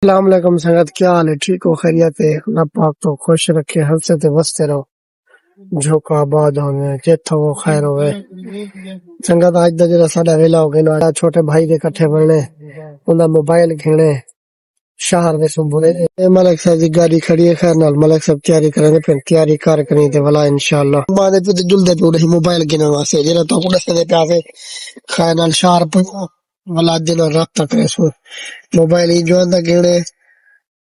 अस्सलाम वालेकुम संगत, क्या हाल है? ठीक हो? खैरियत है? अल्लाह पाक तो खुश रखे, हंसते ते बसते रहो, झोंका आबाद होवे, जिथे वो खैर होवे। संगत अज दा जेड़ा साडा वेला हो गया ना, छोटे भाई दे इकट्ठे बनने, उनदा मोबाइल खेने, शहर दे सुबुरे मलिक साहब की गाड़ी खड़ी है। खैर नाल मलिक साहब तैयारी करेंगे, फिर तैयारी कर करी ते वाला इंशाअल्लाह बादे पे जुलदे पे उड़े मोबाइल गिनने वास्ते जेड़ा तो कुड़े से प्यासे खैर नाल शहर पे वाला दिन रात तक रेसो मोबाइल ही जो अंदा गिने।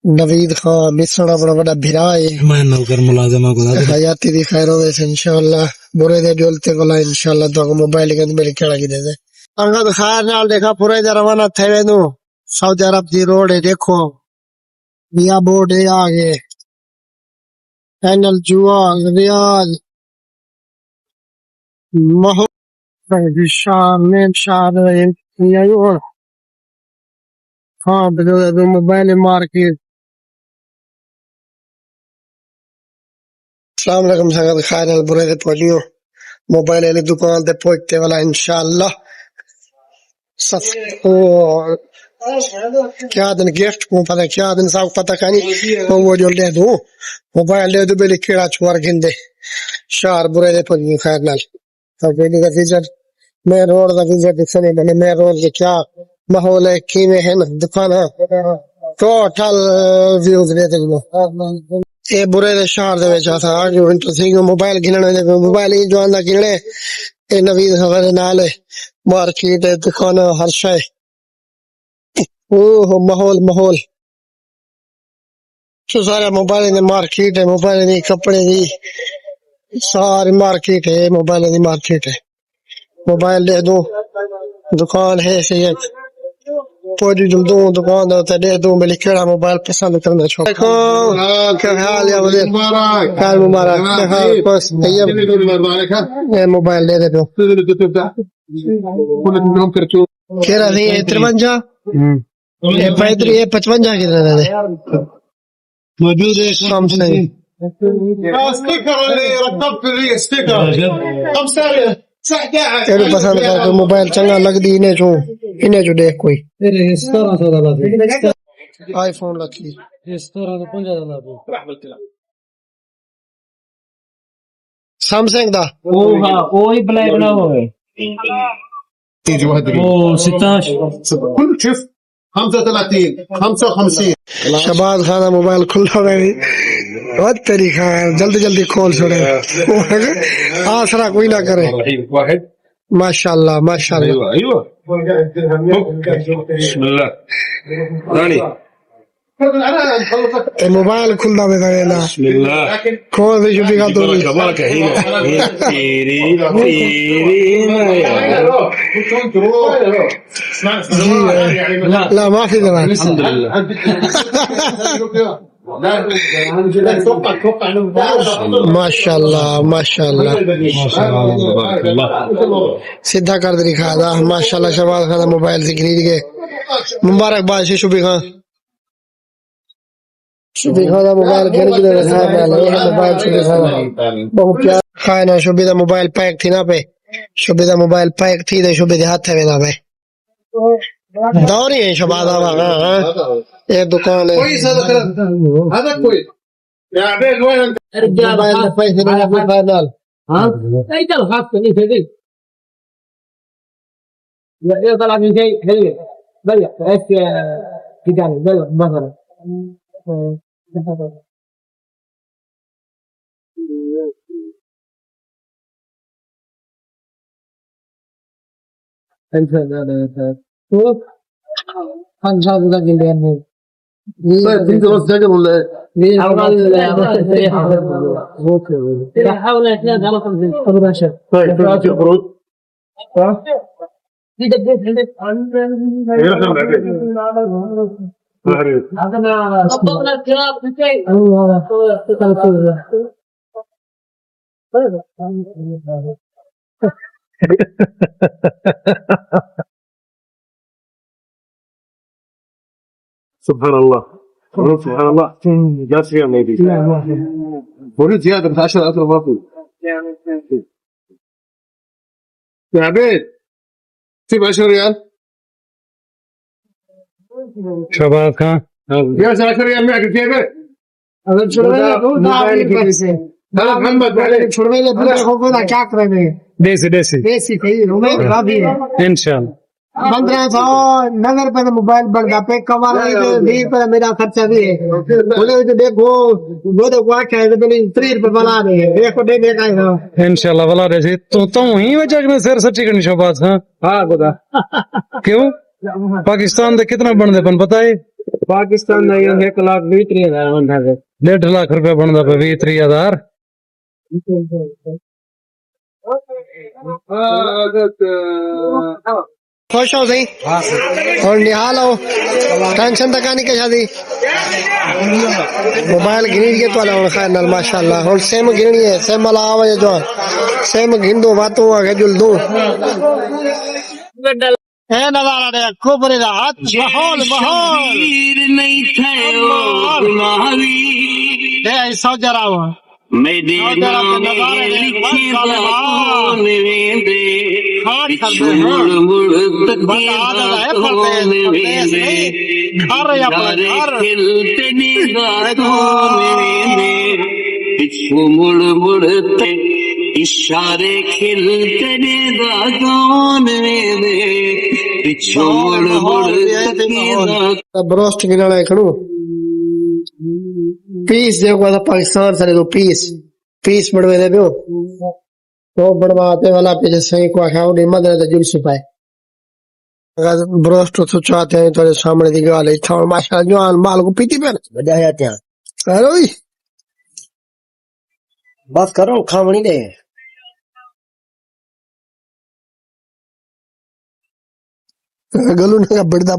नवीद खान मिसड़ा बड़ा बड़ा भिरा है, मैं नौकर मुलाजमा को हयाती दी खैर होवे इंशाअल्लाह। बुरे दे डोलते वाला इंशाअल्लाह तो मोबाइल के मेरे केड़ा की दे दे अंगद खैर नाल देखा पूरे दे रवाना थे नु सऊदी अरब दी रोड है। देखो मियां बोर्ड है आगे एनल जुआ रियाज महो शाह मेन शाह और हाँ बदल मोबाइल मार्केट। अस्सलाम वालेकुम संगत, खैर नाल बुरे दे पहुंचियो मोबाइल वाली दुकान ते पहुंचते वाला इंशाअल्लाह। ओ क्या दिन गिफ्ट को पता क्या दिन सब पता कहानी वो जो ले दो मोबाइल ले दो बेली केड़ा छुआर गिंदे शार बुरे दे पहुंचियो खैर नाल तो बेली का विजिट मैं रोड का विजिट दिखने मैंने मैं रोड के क्या माहौल है कीमे है ना दुकान टोटल व्यूज दे दो ये बुरे दे शहर दे विच असा जो इंटरेस्टिंग मोबाइल गिनने दे मोबाइल ही जो आंदा गिनने ए नवीद खबर नाल मार्केट दुकान हर शय ओह माहौल माहौल तो सारा मोबाइल ने मार्केट है मोबाइल ने कपड़े दी सारी मार्केट है मोबाइल की मार्केट है। मोबाइल ले दो दुकान है सही है पूरी जल्दू दुकान होता दे दो मेरे केड़ा मोबाइल पसंद करना छो देखो क्या हाल है वजीर खैर मुबारक बस ये मोबाइल ले दे दो केड़ा नहीं है 53 ये 35 ये 55 कितने दे मौजूद है सैमसंग स्टिकर اللي ركبت لي स्टिकर कब सर तेरे पसंद कर कोई मोबाइल चंगा लगदी इन्हें जो देख कोई 1700 ਦਾ ਬਾਬੇ आईफोन लखी 1750 ਦਾ ਬਾਬੇ सैमसंग दा ओ हां ओही ब्लैक ना होवे تيجي واحد او 16 كل شوف 35 55 शबाज खाना मोबाइल खुला गई बहुत तरीका है जल्दी जल्दी खोल छोड़े आसरा कोई ना करे माशाल्लाह माशाल्लाह बिस्मिल्लाह मोबाइल खुलना में ना खोल भी जुटी का तो لا ما في زمان माशाल्लाह माशाल्लाह सीधा कर दे दिखा दा माशाल्लाह शबाज खान मोबाइल से खरीद के मुबारकबाद से शुभी खान शुभी खान मोबाइल गिर के मोबाइल शुभी खान बहुत प्यार खाना शुभी दा मोबाइल पैक थी ना पे शुभी दा मोबाइल पैक थी दे शुभी दे हाथ में ना पे दौरी है शबाज ये दुकान है هذا كويس يا عبيد وين انت رجال पैसे नहीं अपने फाइनल हाँ नहीं चल हाथ नहीं थे ये طلع من شيء حلو ضيق ايش كده ضيق مثلا انت شوف كان هذا اللي انت بس جاي ولا ايه حاول اثنين غلط طب ماشي طيب خروج في دقيقه هذا ما طبقنا الكلام بشيء سبحان الله سبحان الله جالس فيها ميدي بقول زياده ب 10000 ما في يا عبيد في 10 ريال شباب كان Ya sana kırıyorum ya Türkiye'de. अगर छुड़वे तो मोबाइल से Bana kan bak böyle. छुड़वे तो देखो को क्या करेंगे देसी देसी देसी कही हमें भाभी है इंशाल्लाह 1500 नगर पर मोबाइल बढ़ पे कमाना भी पर मेरा खर्चा भी है बोले तो देखो वो तो क्या है तो मेरी 3 रुपए बना रहे हैं देखो दे देखा है इंशाल्लाह वाला देसी तो ही वजह में सर सच्ची करनी शोबात हाँ हाँ खुदा क्यों पाकिस्तान दे कितना बनदे पन पता है पाकिस्तान में 1,20,000 बंदा है 1.5 लाख रुपया बनदा पे 20-30 खुश हो सही और निहाल हो टेंशन तक नहीं कशा दी मोबाइल गिनी के तो अला खैर नाल माशाल्लाह और सेम गिनी है सेम अला आवे जो सेम गिन दो बातों आगे जुल दो ए नजारा दे कोबरे दा हाथ माहौल माहौल नहीं थे ओ गुलाबी दे ऐसा जरा हो मेरे नाम लिखे बातों में दे मुड़ मुड़ तके बातों में दे सारे खिलते निगाहों में दे पिछू मुड़ मुड़ ते इशारे खिलते निगाहों में दे पिछू मुड़ मुड़ तके ब्रोस्ट गिनना है खड़ू पीस देखो तो पाकिस्तान से तो पीस बढ़वे दे दो तो बढ़वाते वाला पे सही को आखा उड़ी मदद तो जुल सुपाए अगर ब्रोस्ट तो चाहते हैं तो सामने दी गाल है था माशाल्लाह जवान माल को पीती पे बजा जाते हैं अरे ओए बस करो खावणी दे गलू ने बड़दा